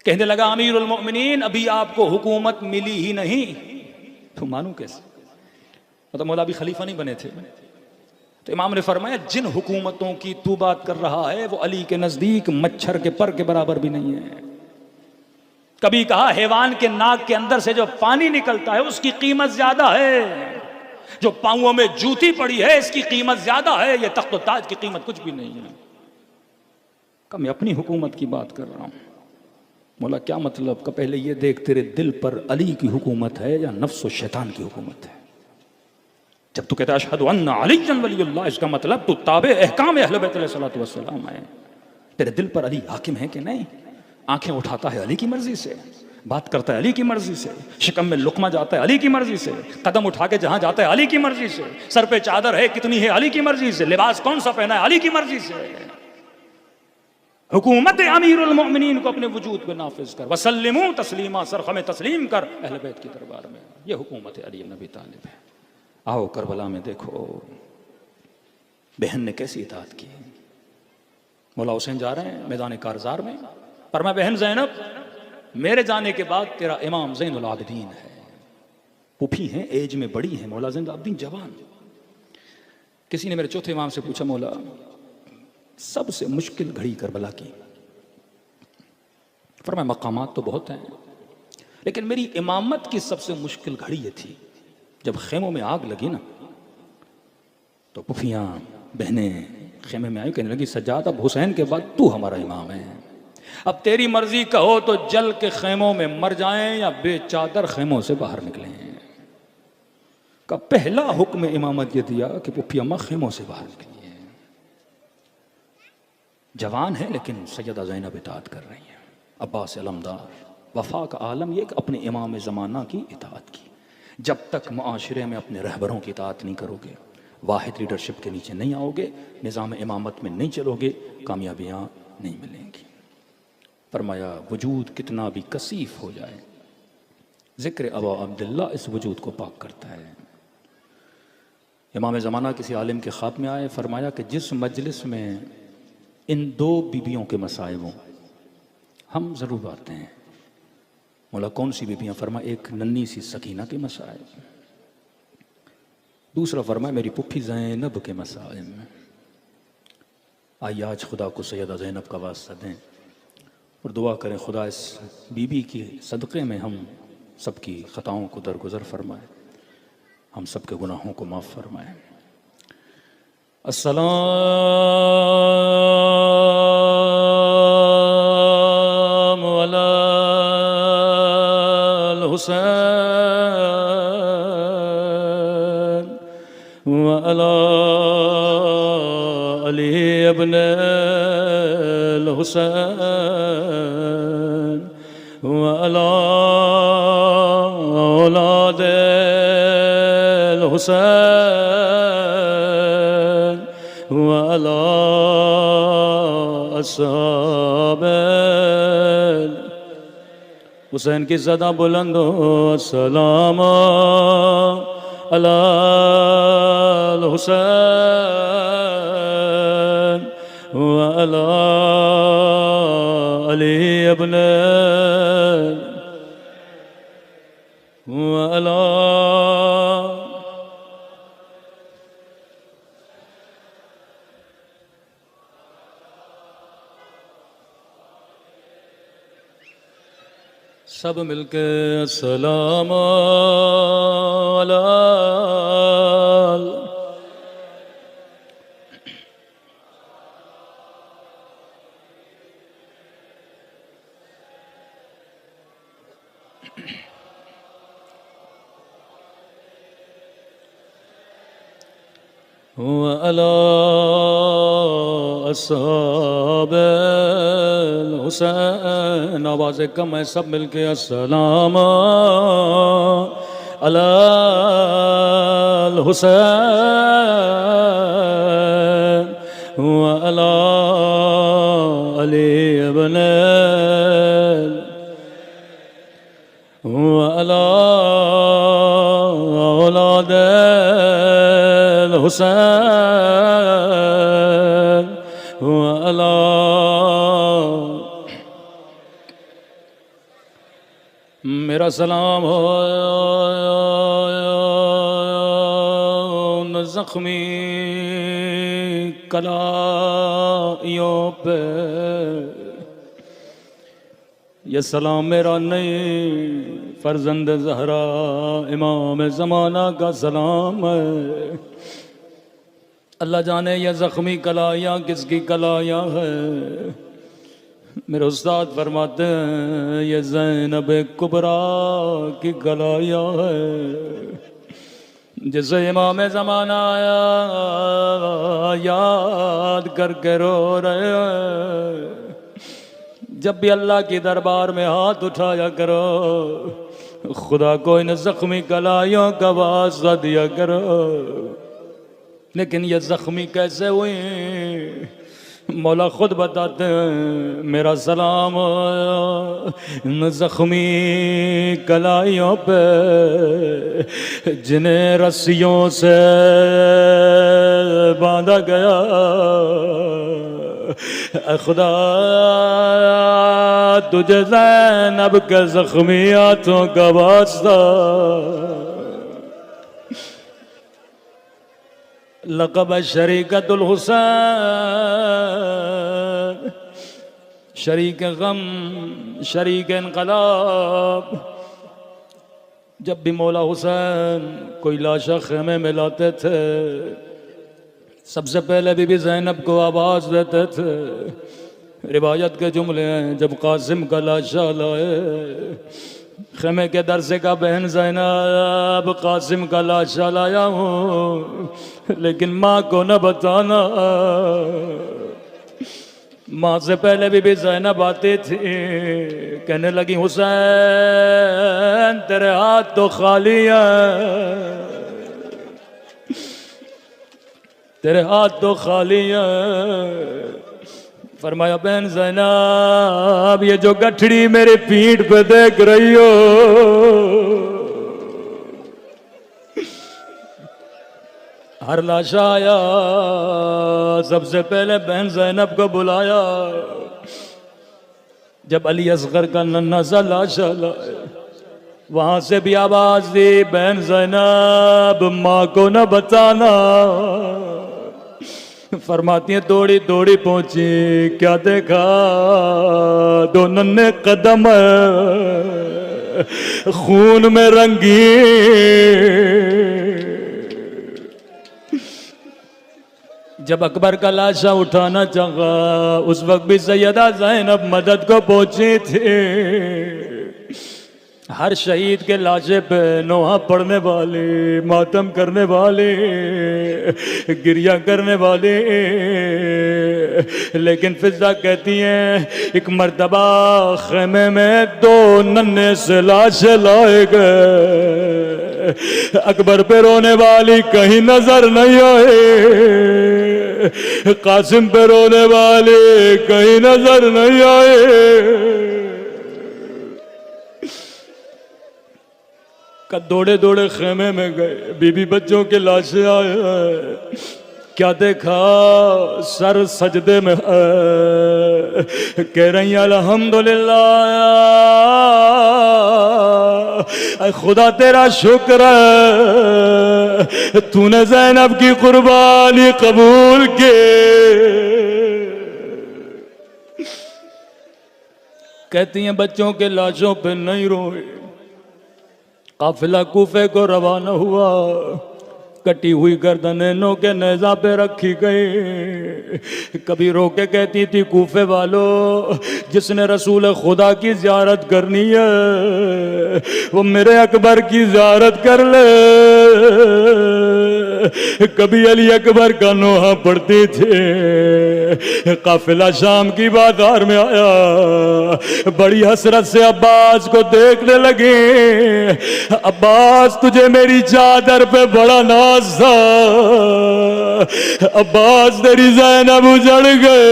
कहने लगा अमीरुल मोमिनीन अभी आपको हुकूमत मिली ही नहीं, तो मानूं कैसे? मतलब मौला अभी खलीफा नहीं बने थे। तो इमाम ने फरमाया जिन हुकूमतों की तू बात कर रहा है वो अली के नजदीक मच्छर के पर के बराबर भी नहीं है। कभी कहा हैवान के नाक के अंदर से जो पानी निकलता है उसकी कीमत ज्यादा है, जो पांवों में जूती पड़ी है इसकी कीमत ज्यादा है, ये तख्त व ताज की कीमत कुछ भी नहीं है। का मैं अपनी हुकूमत की बात कर रहा हूं। मौला क्या मतलब? का पहले ये देख तेरे दिल पर अली की हुकूमत है या नफ्स व शैतान की हुकूमत है। जब तू कहता है अशहदु अन्ना अलीय्यन वलियुल्लाह, इसका मतलब तू ताबे अहकाम अहले बैत अलैहिस्सलातु वस्सलाम है। तेरे दिल पर अली हाकिम है कि नहीं? आंखें उठाता है अली की मर्जी से, बात करता है अली की मर्जी से, शिकम में लुकमा जाता है अली की मर्जी से, कदम उठा के जहां जाता है अली की मर्जी से, सर पे चादर है कितनी है अली की मर्जी से, लिबास कौन सा पहना है अली की मर्जी से। हुकूमत अमीरुल मोमिनीन को अपने वजूद पे नाफिज कर, वसल्लिमू तस्लीमा, सरखम तस्लीम कर अहले बैत की दरबार में। यह हुकूमत अली इब्न अबी तालिब है। आओ करबला में देखो बहन ने कैसी इताअत की। मौला हुसैन जा रहे हैं मैदान कारजार में, पर मैं बहन ज़ैनब, मेरे जाने के बाद तेरा इमाम ज़ैनुल आबिदीन है। पुफी हैं, एज में बड़ी हैं, मौला ज़ैनुल आबिदीन जवान। किसी ने मेरे चौथे इमाम से पूछा, मौला सबसे मुश्किल घड़ी करबला की? फरमाया मकामात तो बहुत हैं, लेकिन मेरी इमामत की सबसे मुश्किल घड़ी ये थी जब खेमों में आग लगी ना, तो पुफियाँ बहनें खेमे में आई, कहने लगी सज्जाद अब हुसैन के बाद तू हमारा इमाम है, अब तेरी मर्जी कहो तो जल के खेमों में मर जाएं या बेचादर खेमों से बाहर निकलें। का पहला हुक्म इमामत ये दिया कि पुफी अम्मा खेमों से बाहर निकली है। जवान है लेकिन सैयदा ज़ैनब इताअत कर रही है। अब्बास अलमदार वफा का आलम यह कि अपने इमाम ज़माना की इताअत की। जब तक मुआशरे में अपने रहबरों की इताअत नहीं करोगे, वाहिद लीडरशिप के नीचे नहीं आओगे, निज़ाम इमामत में नहीं चलोगे, कामयाबियाँ नहीं मिलेंगी। फरमाया वजूद कितना भी कसीफ हो जाए, ज़िक्र अबा अब्दुल्ला इस वजूद को पाक करता है। इमाम ज़माना किसी आलिम के ख्वाब में आए, फरमाया कि जिस मजलिस में इन दो बीबियों के मसाइब हों हम ज़रूर आते हैं। मौला कौन सी बीबियाँ? फरमा एक नन्ही सी सकीना के मसाइब, दूसरा फरमाया मेरी पुप्पी ज़ैनब के मसाइब। आइए आज खुदा को सैयदा ज़ैनब का वास्ता दें और दुआ करें खुदा इस बीबी के सदक़े में हम सबकी ख़ताओं को दरगुज़र फरमाए, हम सब के गुनाहों को माफ़ फरमाए। अस्सलामु अलल हुसैन व अला अली इब्न अल हुसैन व अला औलाद अल हुसैन व अला अस्हाब हुसैन की सदा बुलंद हो। सलाम अलल हुसैन व अला अली इब्न व अला सब मिलके अस्सलाम अलल व अला अस्हाबिल हुसैन। आवाज़ कम है, सब मिलके अस्सलाम अलल हुसैन व अला अली इब्न व अला औलाद हुसैन व अला मेरा सलाम हो उन ज़ख्मी कलाइयों पे, ये सलाम मेरा नहीं फर्जंद ज़हरा इमाम ज़माना का सलाम है। अल्लाह जाने ये ज़ख्मी कलायाँ किसकी कलायाँ है। मेरे उस्ताद फरमाते हैं ये ज़ैनब कुबरा की कलायाँ है, जिसे इमाम ज़माना आया याद करके रो रहे हैं। जब भी अल्लाह की दरबार में हाथ उठाया करो, खुदा को इन ज़ख्मी कलायों का वास्ता दिया करो। लेकिन ये ज़ख्मी कैसे हुई, मौला खुद बताते हैं, मेरा सलाम इन ज़ख्मी कलाइयों पे जिन्हें रस्सियों से बांधा गया। खुदा तुझे ज़ैनब के ज़ख्मी हाथों का वास्ता, लक़ब शरीकतुल हुसैन, शरीक गम शरीक इनक़लाब। जब भी मौला हुसैन कोई लाशा खेमे में लाते थे, सबसे पहले बीबी ज़ैनब को आवाज़ देते थे। रिवायत के जुमले हैं, जब कासिम का लाशा लाए खेमे के दर से का, बहन ज़ैनब कासिम का लाशा लाया हूँ, लेकिन माँ को न बताना। माँ से पहले बीबी ज़ैनब आती थी, कहने लगी हुसैन तेरे हाथ तो खाली हैं, तेरे हाथ तो खाली हैं। फरमाया बहन ज़ैनब ये जो गठड़ी मेरी पीठ पे देख रही हो, हर लाशा आया सबसे पहले बहन ज़ैनब को बुलाया। जब अली असगर का नन्हा सा लाशा लाए, वहां से भी आवाज दी, बहन ज़ैनब माँ को न बताना। फरमाती है दौड़ी दौड़ी पहुंची, क्या देखा, दो नन्हे कदम खून में रंगी। जब अकबर का लाशा उठाना चाहा, उस वक्त भी सैयदा ज़ैनब मदद को पहुंची थी। हर शहीद के लाशे पे नोहा पढ़ने वाले, मातम करने वाले, गिरिया करने वाले। लेकिन फिजा कहती हैं एक मर्तबा खेमे में दो नन्हे से लाशें लाए गए, अकबर पे रोने वाली कहीं नजर नहीं आए, कासिम पे रोने वाले कहीं नजर नहीं आए। का दौड़े दौड़े खेमे में गए, बीबी बच्चों के लाशें आए, क्या देखा, सर सजदे में है, कह रही अल्हम्दुलिल्लाह खुदा तेरा शुक्र है, तूने ज़ैनब की कुर्बानी कबूल के। कहती हैं बच्चों के लाशों पे नहीं रोए। काफिला कूफे को रवाना हुआ, कटी हुई गर्दनें नो के नेज़ा पे रखी गई। कभी रोके कहती थी कूफे वालों, जिसने रसूल खुदा की ज़ियारत करनी है वो मेरे अकबर की ज़ियारत कर ले। कभी अली अकबर का नोहा पढ़ती थी। काफिला शाम की बाजार में आया, बड़ी हसरत से अब्बास को देखने लगे। अब्बास तुझे मेरी चादर पे बड़ा नाज था, अब्बास तेरी ज़ैनब उजड़ गए।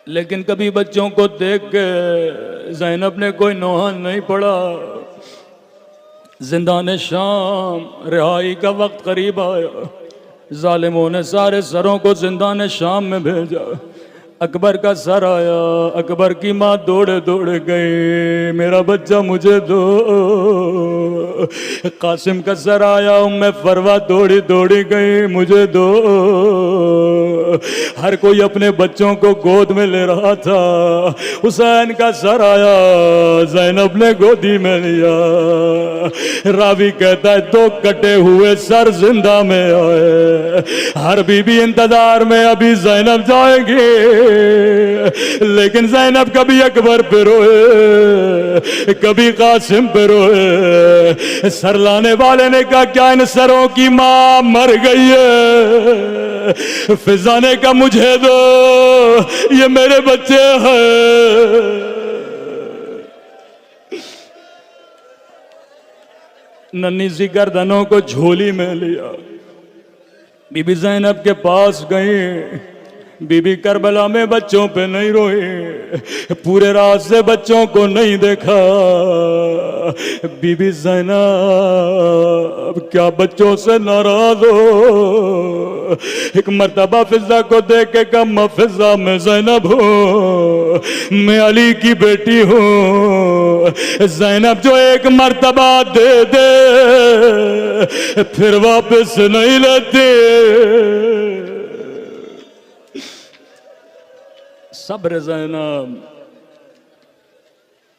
लेकिन कभी बच्चों को देख के ज़ैनब ने कोई नोहा नहीं पड़ा। जिंदान शाम रिहाई का वक्त करीब आया, जालिमों ने सारे सरों को जिंदान शाम में भेजा। अकबर का सर आया, अकबर की माँ दौड़े दौड़े गई, मेरा बच्चा मुझे दो, कासिम का सर आया, मैं फरवा दौड़ी दौड़ी गई, मुझे दो। हर कोई अपने बच्चों को गोद में ले रहा था। हुसैन का सर आया, ज़ैनब ने गोदी में लिया। रावी कहता है 2 कटे हुए सर जिंदा में आए। हर बीबी इंतजार में अभी ज़ैनब जाएगी, लेकिन ज़ैनब कभी अकबर पे रोए, कभी कासिम पे रोए। सर लाने वाले ने कहा क्या इन सरों की मां मर गई है? फिजा ने कहा मुझे दो, ये मेरे बच्चे हैं। नन्ही सी गर्दनों को झोली में लिया, बीबी ज़ैनब के पास गई। बीबी करबला में बच्चों पे नहीं रोई, पूरे रात से बच्चों को नहीं देखा। बीबी ज़ैनब क्या बच्चों से नाराज हो? एक मर्तबा फिजा को देख के कहा फिजा मैं ज़ैनब हूँ, मैं अली की बेटी हूँ। ज़ैनब जो एक मर्तबा दे दे फिर वापस नहीं लेते। सब्र ज़ैनब।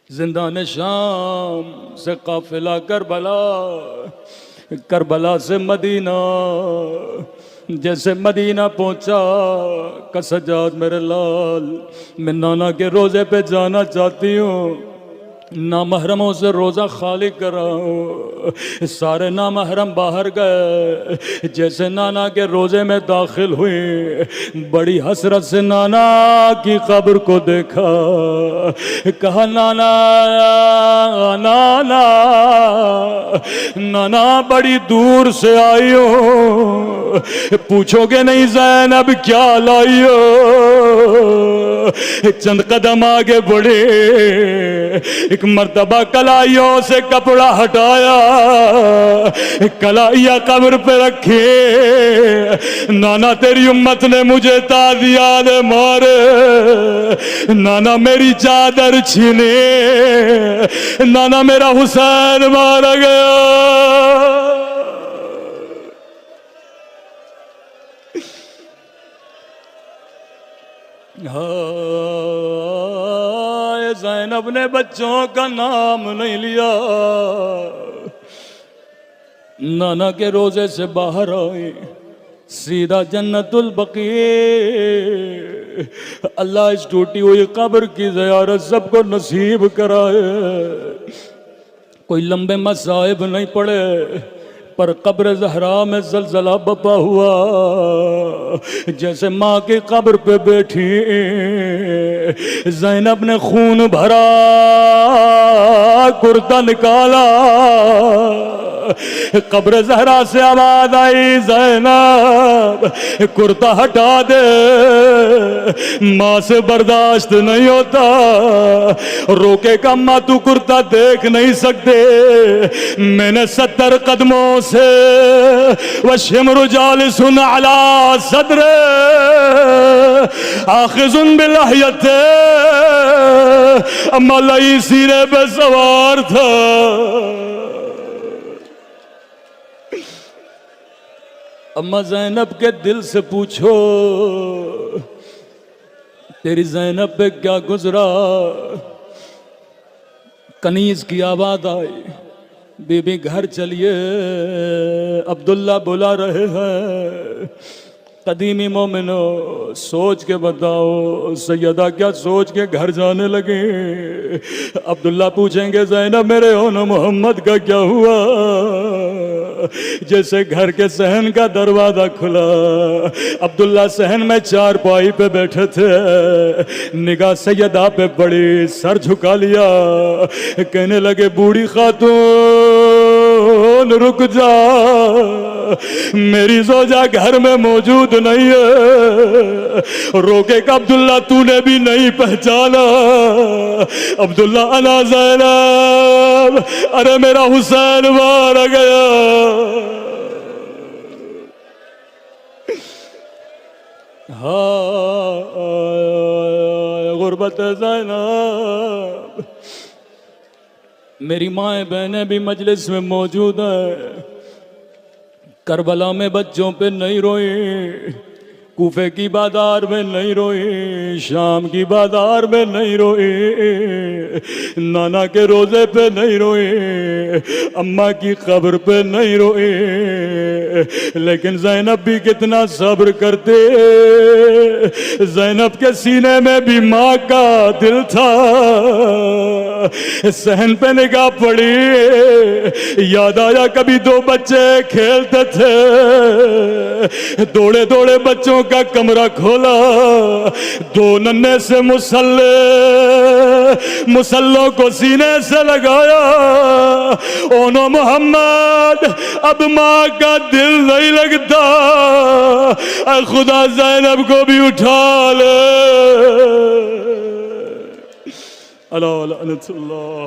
जिंदान शाम से काफिला करबला, करबला से मदीना। जैसे मदीना पहुंचा का सजाद मेरे लाल, मैं नाना के रोजे पे जाना चाहती हूँ, नामहरमों से रोज़ा खाली कराओ। सारे नामहरम बाहर गए। जैसे नाना के रोज़े में दाखिल हुई, बड़ी हसरत से नाना की कब्र को देखा। कहा नाना नाना नाना बड़ी दूर से आई हो, पूछोगे नहीं ज़ैनब क्या लाई हो? चंद कदम आगे बढ़े, एक मर्तबा कलाइयों से कपड़ा हटाया, कलाइया कब्र पे रखे। नाना तेरी उम्मत ने मुझे तादियात मारे, नाना मेरी चादर छीने, नाना मेरा हुसैन मारा गया। ज़ैनब ने बच्चों का नाम नहीं लिया। नाना के रोजे से बाहर आए, सीधा जन्नतुल बकी। अल्लाह इस टूटी हुई कब्र की ज़ियारत सबको नसीब कराए। कोई लंबे मसाइब नहीं पड़े, पर कब्र ज़हरा में ज़लज़ला बपा हुआ। जैसे माँ की कब्र पे बैठी, ज़ैनब ने खून भरा कुर्ता निकाला। कब्र ज़हरा से आवाज़ आई ज़ैनब कुर्ता हटा दे, माँ से बर्दाश्त नहीं होता। रोके का माँ तू कुर्ता देख नहीं सकते। मैंने 70 कदमों से वह शिमरु जालिसुन अला सदरे आखिजुन बिलहयते, अम्मा लई सीने पे सवार था। अम्मा ज़ैनब के दिल से पूछो तेरी ज़ैनब पे क्या गुजरा। कनीज की आवाज़ आई, बीबी घर चलिए, अब्दुल्ला बुला रहे हैं। कदीमी मोमिनो सोच के बताओ, सैयदा क्या सोच के घर जाने लगे। अब्दुल्ला पूछेंगे ज़ैनब मेरे होना मोहम्मद का क्या हुआ। जैसे घर के सहन का दरवाजा खुला, अब्दुल्ला सहन में चारपाई पे बैठे थे, निगाह सैयदा पे पड़ी, सर झुका लिया, कहने लगे बूढ़ी खातून रुक जा, मेरी जोजा घर में मौजूद नहीं है। रोके का अब्दुल्ला तूने भी नहीं पहचाना। अब्दुल्ला अना ज़ैनब, अरे मेरा हुसैन मारा गया। हाँ गुर्बत ज़ैनब, मेरी माएँ बहनें भी मजलिस में मौजूद है। करबला में बच्चों पे नहीं रोई, कूफे की बाजार में नहीं रोई, शाम की बाजार में नहीं रोई, नाना के रोजे पे नहीं रोई, अम्मा की कब्र पे नहीं रोई। लेकिन ज़ैनब भी कितना सब्र करते। ज़ैनब के सीने में भी माँ का दिल था। सहन पे निगाह पड़ी, याद आया कभी दो बच्चे खेलते थे, दौड़े दौड़े बच्चों का कमरा खोला, दो नन्हे से मुसल्लों को सीने से लगाया। ओनो मोहम्मद, अब माँ का दिल नहीं लगता, खुदा ज़ैनब को भी उठा ले। अला अला अल्लाह।